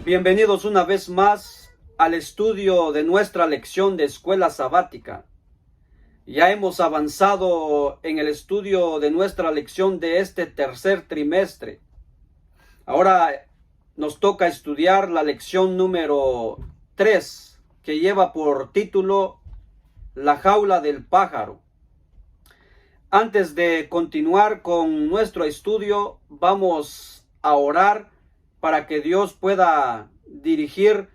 Bienvenidos una vez más al estudio de nuestra lección de escuela sabática. Ya hemos avanzado en el estudio de nuestra lección de este tercer trimestre. Ahora nos toca estudiar la lección número 3, que lleva por título La jaula del pájaro. Antes de continuar con nuestro estudio, vamos a orar para que Dios pueda dirigir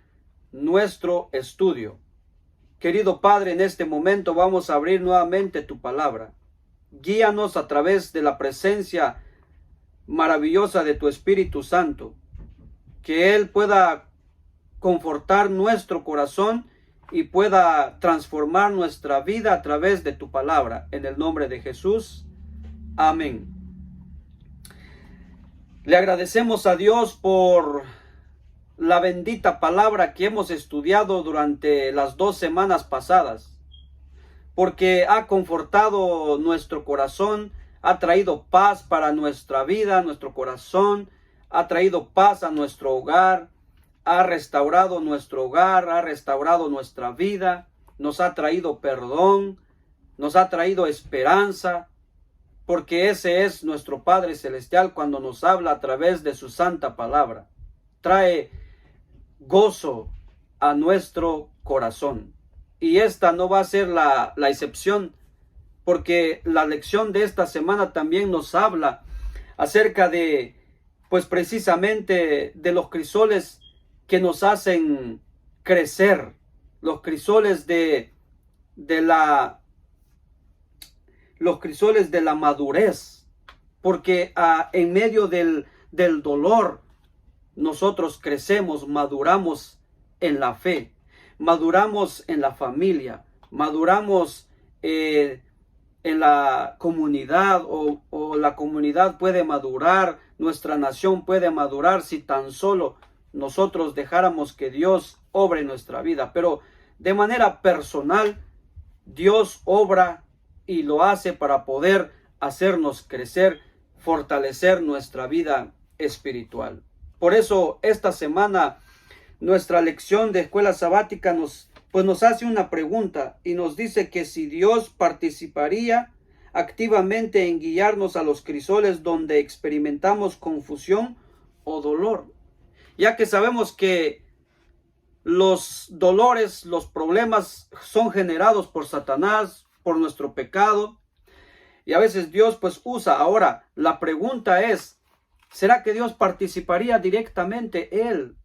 nuestro estudio. Querido Padre, en este momento vamos a abrir nuevamente tu palabra. Guíanos a través de la presencia maravillosa de tu Espíritu Santo, que Él pueda confortar nuestro corazón y pueda transformar nuestra vida a través de tu palabra. En el nombre de Jesús. Amén. Le agradecemos a Dios por la bendita palabra que hemos estudiado durante las 2 semanas pasadas, porque ha confortado nuestro corazón, ha traído paz para nuestra vida, nuestro corazón, ha traído paz a nuestro hogar, ha restaurado nuestro hogar, ha restaurado nuestra vida, nos ha traído perdón, nos ha traído esperanza, porque ese es nuestro Padre Celestial cuando nos habla a través de su santa palabra. Trae gozo a nuestro corazón. Y esta no va a ser la excepción, porque la lección de esta semana también nos habla acerca de, pues precisamente, de los crisoles que nos hacen crecer, los crisoles los crisoles de la madurez, porque en medio del dolor nosotros crecemos, maduramos en la fe, maduramos en la familia, maduramos en la comunidad, o la comunidad puede madurar, nuestra nación puede madurar si tan solo nosotros dejáramos que Dios obre en nuestra vida. Pero de manera personal, Dios obra y lo hace para poder hacernos crecer, fortalecer nuestra vida espiritual. Por eso esta semana nuestra lección de escuela sabática nos hace una pregunta y nos dice que si Dios participaría activamente en guiarnos a los crisoles donde experimentamos confusión o dolor, ya que sabemos que los dolores, los problemas son generados por Satanás, por nuestro pecado, y a veces Dios usa. Ahora la pregunta es, ¿será que Dios participaría directamente Él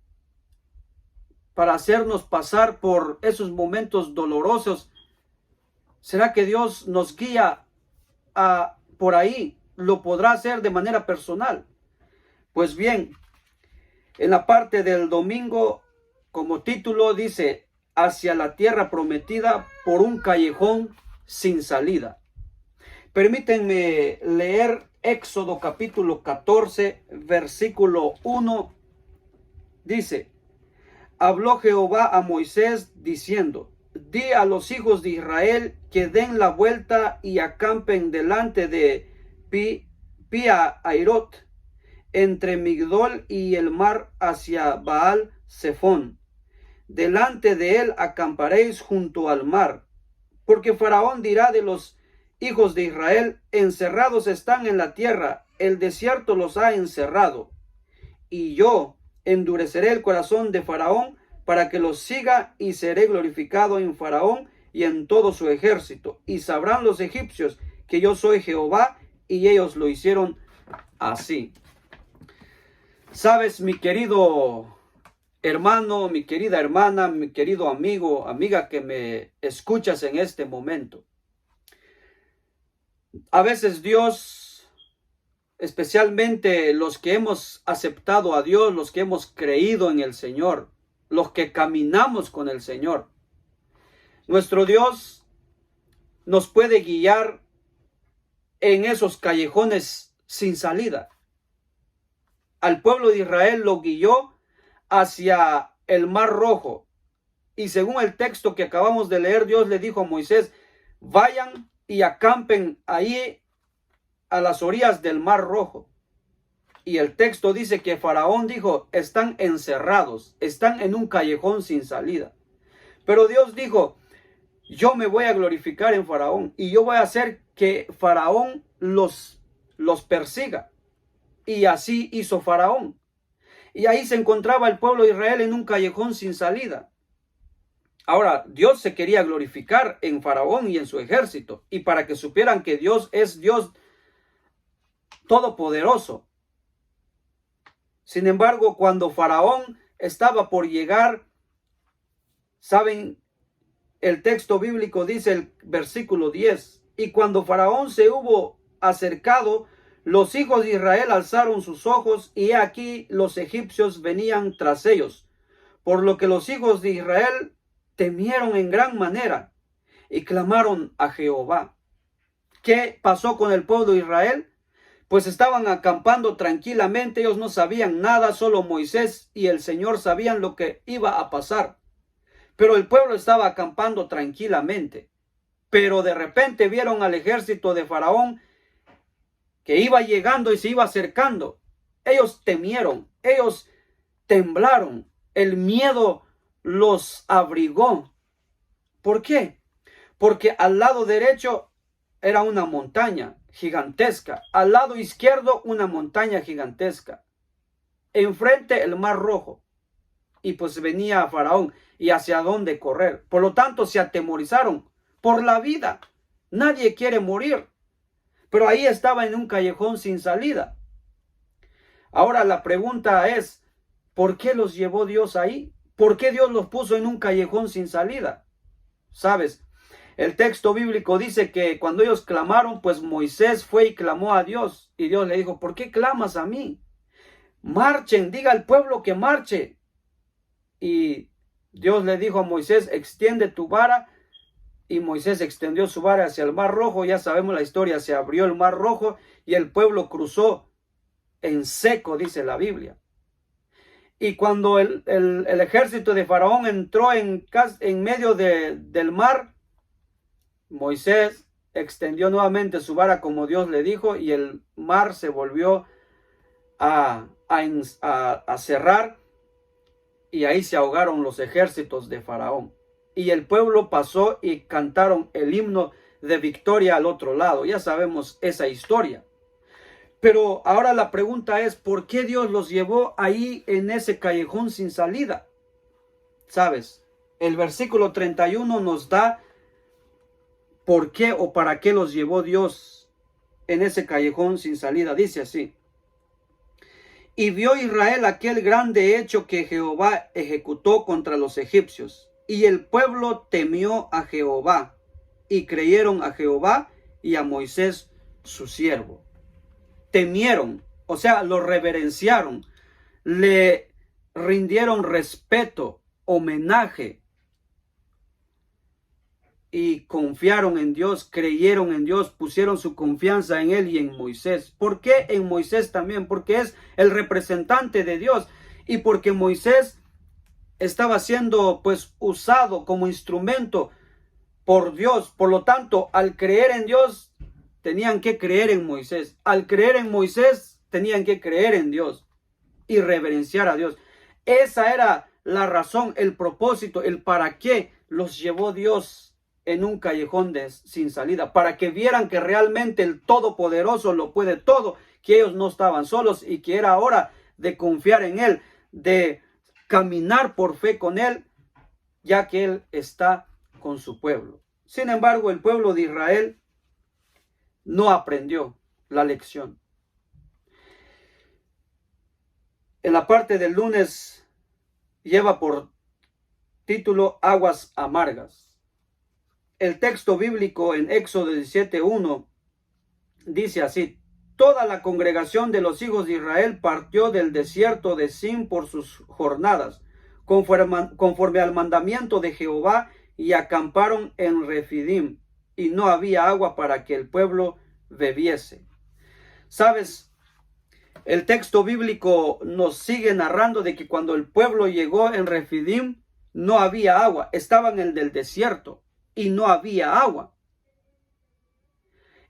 para hacernos pasar por esos momentos dolorosos? ¿Será que Dios nos guía por ahí? ¿Lo podrá hacer de manera personal? Pues bien, en la parte del domingo, como título dice, hacia la tierra prometida por un callejón sin salida. Permítanme leer Éxodo capítulo 14, versículo 1. Dice: habló Jehová a Moisés diciendo: di a los hijos de Israel que den la vuelta y acampen delante de Pi-Hahirot, entre Migdol y el mar hacia Baal Zephón. Delante de él acamparéis junto al mar, porque Faraón dirá de los hijos de Israel: encerrados están en la tierra, el desierto los ha encerrado. Y yo endureceré el corazón de Faraón para que los siga, y seré glorificado en Faraón y en todo su ejército. Y sabrán los egipcios que yo soy Jehová, y ellos lo hicieron así. Sabes, mi querido hermano, mi querida hermana, mi querido amigo, amiga que me escuchas en este momento, a veces Dios, especialmente los que hemos aceptado a Dios, los que hemos creído en el Señor, los que caminamos con el Señor, nuestro Dios nos puede guiar en esos callejones sin salida. Al pueblo de Israel lo guió hacia el Mar Rojo, y según el texto que acabamos de leer, Dios le dijo a Moisés: vayan y acampen ahí a las orillas del Mar Rojo. Y el texto dice que Faraón dijo, están encerrados, están en un callejón sin salida. Pero Dios dijo, yo me voy a glorificar en Faraón y yo voy a hacer que Faraón los persiga. Y así hizo Faraón. Y ahí se encontraba el pueblo de Israel en un callejón sin salida. Ahora, Dios se quería glorificar en Faraón y en su ejército. Y para que supieran que Dios es Dios todopoderoso. Sin embargo, cuando Faraón estaba por llegar, ¿saben? El texto bíblico dice el versículo 10. Y cuando Faraón se hubo acercado, los hijos de Israel alzaron sus ojos y aquí los egipcios venían tras ellos. Por lo que los hijos de Israel temieron en gran manera y clamaron a Jehová. ¿Qué pasó con el pueblo de Israel? Pues estaban acampando tranquilamente, ellos no sabían nada, solo Moisés y el Señor sabían lo que iba a pasar. Pero el pueblo estaba acampando tranquilamente. Pero de repente vieron al ejército de Faraón que iba llegando y se iba acercando. Ellos temieron, ellos temblaron, el miedo los abrigó. ¿Por qué? Porque al lado derecho era una montaña gigantesca, al lado izquierdo una montaña gigantesca, enfrente el Mar Rojo, y pues venía Faraón y hacia dónde correr. Por lo tanto se atemorizaron por la vida. Nadie quiere morir, pero ahí estaba en un callejón sin salida. Ahora la pregunta es, ¿por qué los llevó Dios ahí? ¿Por qué Dios los puso en un callejón sin salida? ¿Sabes? El texto bíblico dice que cuando ellos clamaron, pues Moisés fue y clamó a Dios. Y Dios le dijo, ¿por qué clamas a mí? Marchen, diga al pueblo que marche. Y Dios le dijo a Moisés, extiende tu vara. Y Moisés extendió su vara hacia el Mar Rojo. Ya sabemos la historia, se abrió el Mar Rojo y el pueblo cruzó en seco, dice la Biblia. Y cuando el ejército de Faraón entró en medio del mar, Moisés extendió nuevamente su vara como Dios le dijo y el mar se volvió a cerrar y ahí se ahogaron los ejércitos de Faraón. Y el pueblo pasó y cantaron el himno de victoria al otro lado. Ya sabemos esa historia. Pero ahora la pregunta es, ¿por qué Dios los llevó ahí en ese callejón sin salida? ¿Sabes? El versículo 31 nos da por qué o para qué los llevó Dios en ese callejón sin salida. Dice así. Y vio Israel aquel grande hecho que Jehová ejecutó contra los egipcios. Y el pueblo temió a Jehová y creyeron a Jehová y a Moisés su siervo. Temieron, o sea, lo reverenciaron, le rindieron respeto, homenaje y confiaron en Dios, creyeron en Dios, pusieron su confianza en Él y en Moisés. ¿Por qué en Moisés también? Porque es el representante de Dios y porque Moisés estaba siendo pues usado como instrumento por Dios. Por lo tanto, al creer en Dios, tenían que creer en Moisés. Al creer en Moisés, tenían que creer en Dios y reverenciar a Dios. Esa era la razón, el propósito, el para qué los llevó Dios en un callejón sin salida. Para que vieran que realmente el Todopoderoso lo puede todo, que ellos no estaban solos y que era hora de confiar en Él, de caminar por fe con Él, ya que Él está con su pueblo. Sin embargo, el pueblo de Israel no aprendió la lección. En la parte del lunes lleva por título Aguas Amargas. El texto bíblico en Éxodo 17:1 dice así: toda la congregación de los hijos de Israel partió del desierto de Sin por sus jornadas, conforme al mandamiento de Jehová, y acamparon en Refidim, y no había agua para que el pueblo bebiese. ¿Sabes? El texto bíblico nos sigue narrando de que cuando el pueblo llegó en Refidim, no había agua, estaban en el desierto y no había agua.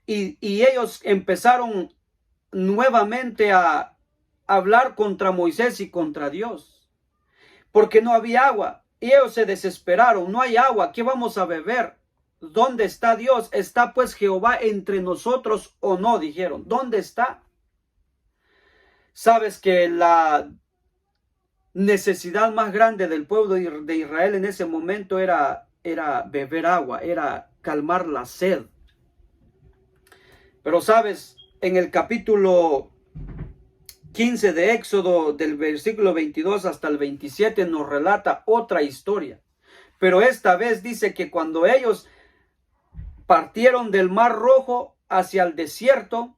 Y ellos empezaron nuevamente a hablar contra Moisés y contra Dios, porque no había agua. Y ellos se desesperaron, no hay agua, ¿qué vamos a beber? ¿Dónde está Dios? ¿Está pues Jehová entre nosotros o no? Dijeron, ¿dónde está? Sabes que la necesidad más grande del pueblo de Israel en ese momento era beber agua, era calmar la sed. Pero sabes, en el capítulo 15 de Éxodo, del versículo 22 hasta el 27, nos relata otra historia. Pero esta vez dice que cuando ellos partieron del Mar Rojo hacia el desierto,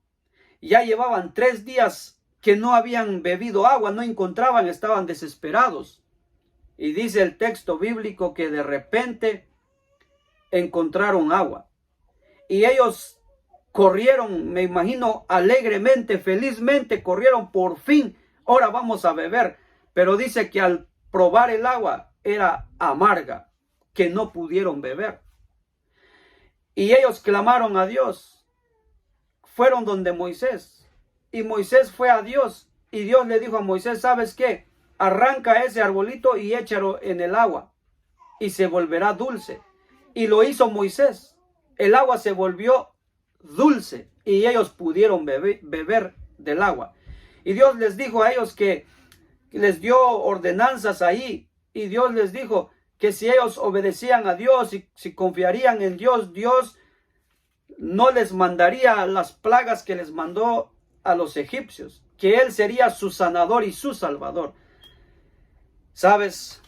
ya llevaban 3 días que no habían bebido agua, no encontraban, estaban desesperados. Y dice el texto bíblico que de repente encontraron agua. Y ellos corrieron, me imagino, alegremente, felizmente, corrieron por fin. Ahora vamos a beber. Pero dice que al probar el agua era amarga, que no pudieron beber. Y ellos clamaron a Dios. Fueron donde Moisés. Y Moisés fue a Dios. Y Dios le dijo a Moisés, ¿sabes qué? Arranca ese arbolito y échalo en el agua. Y se volverá dulce. Y lo hizo Moisés. El agua se volvió dulce. Y ellos pudieron beber del agua. Y Dios les dijo a ellos que les dio ordenanzas ahí. Y Dios les dijo que si ellos obedecían a Dios y si confiarían en Dios, Dios no les mandaría las plagas que les mandó a los egipcios, que Él sería su sanador y su salvador. Sabes,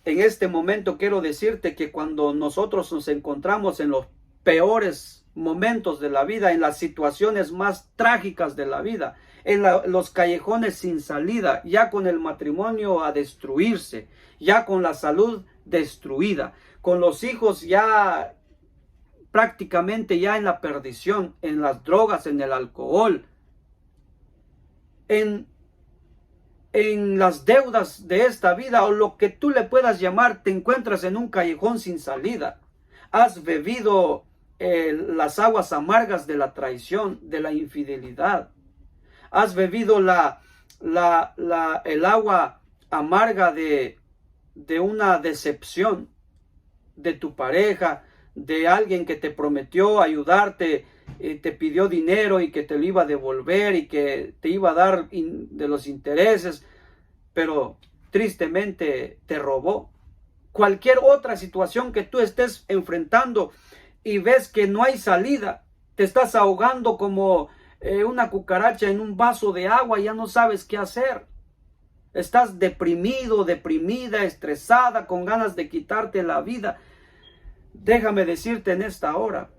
en este momento quiero decirte que cuando nosotros nos encontramos en los peores momentos de la vida, en las situaciones más trágicas de la vida, en los callejones sin salida, ya con el matrimonio a destruirse, ya con la salud destruida, con los hijos ya prácticamente ya en la perdición, en las drogas, en el alcohol, en las deudas de esta vida o lo que tú le puedas llamar, te encuentras en un callejón sin salida. Has bebido las aguas amargas de la traición, de la infidelidad. Has bebido el agua amarga de una decepción de tu pareja, de alguien que te prometió ayudarte, te pidió dinero y que te lo iba a devolver y que te iba a dar de los intereses, pero tristemente te robó. Cualquier otra situación que tú estés enfrentando y ves que no hay salida, te estás ahogando como una cucaracha en un vaso de agua y ya no sabes qué hacer. Estás deprimido, deprimida, estresada, con ganas de quitarte la vida. Déjame decirte en esta hora,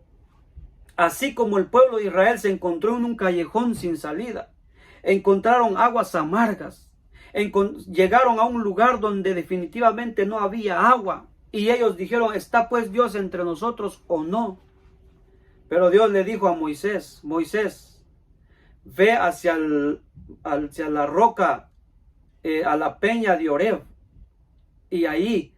así como el pueblo de Israel se encontró en un callejón sin salida, encontraron aguas amargas, llegaron a un lugar donde definitivamente no había agua, y ellos dijeron, ¿está pues Dios entre nosotros o no? Pero Dios le dijo a Moisés, Moisés, ve hacia la roca, a la peña de Oreb, y ahí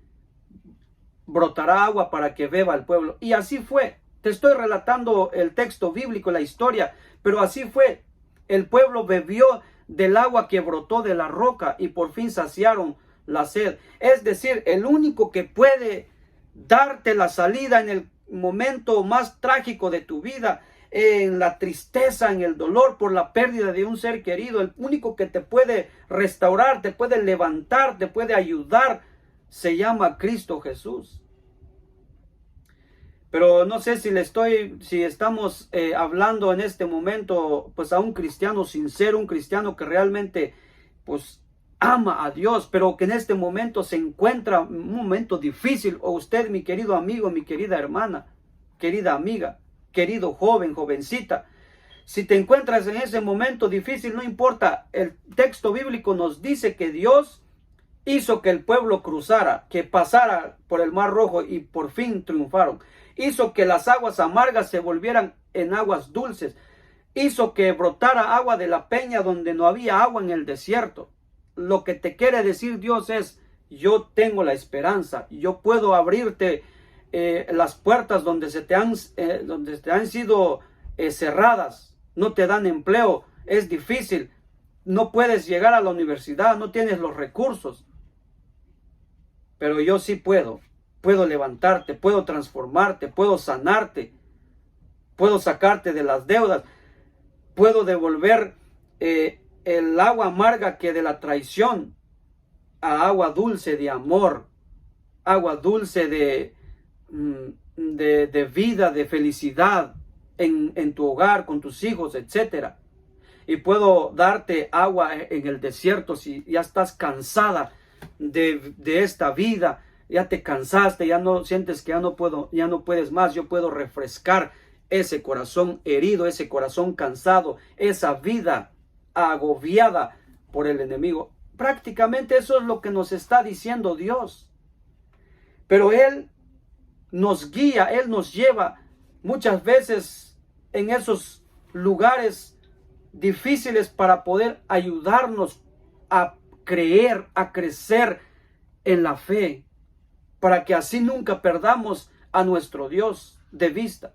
brotará agua para que beba el pueblo. Y así fue. Te estoy relatando el texto bíblico, la historia, pero así fue. El pueblo bebió del agua que brotó de la roca y por fin saciaron la sed. Es decir, el único que puede darte la salida en el momento más trágico de tu vida, en la tristeza, en el dolor por la pérdida de un ser querido, el único que te puede restaurar, te puede levantar, te puede ayudar, se llama Cristo Jesús. Pero no sé si estamos hablando en este momento pues a un cristiano sincero, un cristiano que realmente pues ama a Dios, pero que en este momento se encuentra en un momento difícil. O usted, mi querido amigo, mi querida hermana, querida amiga, querido joven, jovencita, si te encuentras en ese momento difícil, no importa, el texto bíblico nos dice que Dios hizo que el pueblo cruzara, que pasara por el Mar Rojo y por fin triunfaron. Hizo que las aguas amargas se volvieran en aguas dulces. Hizo que brotara agua de la peña donde no había agua en el desierto. Lo que te quiere decir Dios es, yo tengo la esperanza, yo puedo abrirte las puertas donde te han sido cerradas, no te dan empleo, es difícil. no puedes llegar a la universidad, no tienes los recursos, pero yo sí puedo. Puedo levantarte, puedo transformarte, puedo sanarte, puedo sacarte de las deudas, puedo devolver el agua amarga que de la traición a agua dulce de amor, agua dulce de vida, de felicidad en tu hogar, con tus hijos, etcétera. Y puedo darte agua en el desierto si ya estás cansada de esta vida, ya te cansaste, ya no sientes que ya no puedes más. Yo puedo refrescar ese corazón herido, ese corazón cansado, esa vida agobiada por el enemigo. Prácticamente eso es lo que nos está diciendo Dios. Pero Él nos guía, Él nos lleva muchas veces en esos lugares difíciles para poder ayudarnos a creer, a crecer en la fe, para que así nunca perdamos a nuestro Dios de vista.